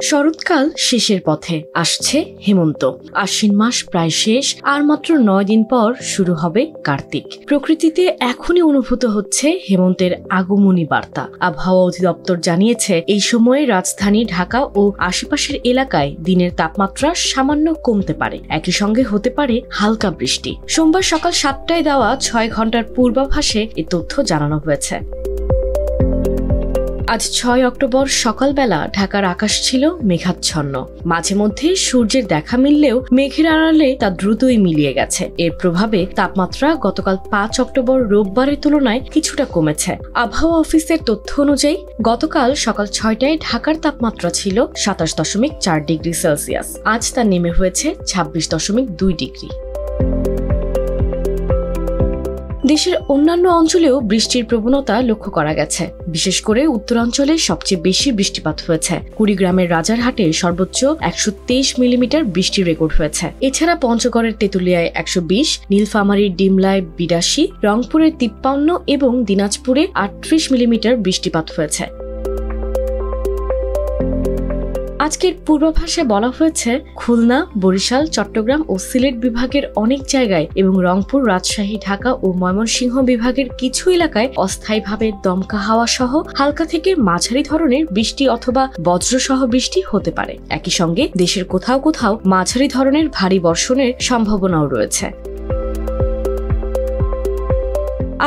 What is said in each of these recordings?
শরৎকাল শেষের পথে, আসছে হেমন্ত। আশ্বিন মাস প্রায় শেষ, আর মাত্র 9 দিন পর শুরু হবে কার্তিক। প্রকৃতিতে এখনই অনুভূত হচ্ছে হেমন্তের আগমনী বার্তা। আবহাওয়া অধিদপ্তর জানিয়েছে, এই সময়ে রাজধানী ঢাকা ও আশেপাশের এলাকায় দিনের তাপমাত্রা সামান্য কমতে পারে, একই সঙ্গে হতে পারে হালকা বৃষ্টি। সোমবার সকাল 7টায় দেওয়া 6 ঘন্টার পূর্বাভাসে এ তথ্য জানানো হয়েছে। আজ 6 অক্টোবর সকালবেলা ঢাকার আকাশ ছিল মেঘাচ্ছন্ন। মাঝে মধ্যে সূর্যের দেখা মিললেও মেঘের আড়ালে তা দ্রুতই মিলিয়ে গেছে। এর প্রভাবে তাপমাত্রা গতকাল 5 অক্টোবর রোববারের তুলনায় কিছুটা কমেছে। আবহাওয়া অফিসের তথ্য অনুযায়ী গতকাল সকাল 6টায় ঢাকার তাপমাত্রা ছিল 27.4 ডিগ্রি সেলসিয়াস। আজ তা নেমে হয়েছে 26.2 ডিগ্রি। দেশের অন্যান্য অঞ্চলেও বৃষ্টির প্রবণতা লক্ষ্য করা গেছে। বিশেষ করে উত্তরাঞ্চলে সবচেয়ে বেশি বৃষ্টিপাত হয়েছে। কুড়িগ্রামের রাজারহাটে সর্বোচ্চ 123 মিলিমিটার বৃষ্টি রেকর্ড হয়েছে। এছাড়া পঞ্চগড়ের তেঁতুলিয়ায় 120, নীলফামারীর ডিমলায় 82, রংপুরের 53 এবং দিনাজপুরে 38 মিলিমিটার বৃষ্টিপাত হয়েছে। আজকের পূর্বাভাসে বলা হয়েছে, খুলনা, বরিশাল, চট্টগ্রাম ও সিলেট বিভাগের অনেক জায়গায় এবং রংপুর, রাজশাহী, ঢাকা ও ময়মনসিংহ বিভাগের কিছু এলাকায় অস্থায়ীভাবে দমকা হাওয়া সহ হালকা থেকে মাঝারি ধরনের বৃষ্টি অথবা বজ্রসহ বৃষ্টি হতে পারে। একই সঙ্গে দেশের কোথাও কোথাও মাঝারি ধরনের ভারী বর্ষণের সম্ভাবনাও রয়েছে।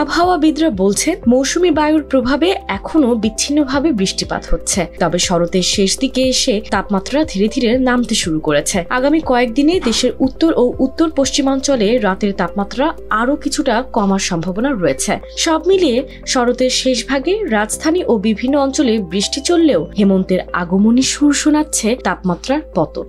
আবহাওয়াবিদরা বলছেন, মৌসুমী বায়ুর প্রভাবে এখনো বিচ্ছিন্নভাবে বৃষ্টিপাত হচ্ছে। তবে শরতের শেষ দিকে এসে তাপমাত্রা ধীরে ধীরে নামতে শুরু করেছে। আগামী কয়েকদিনে দেশের উত্তর ও উত্তর পশ্চিমাঞ্চলে রাতের তাপমাত্রা আরও কিছুটা কমার সম্ভাবনা রয়েছে। সব মিলিয়ে শরতের শেষ ভাগে রাজধানী ও বিভিন্ন অঞ্চলে বৃষ্টি চললেও হেমন্তের আগমনী সুর শোনাচ্ছে তাপমাত্রার পতন।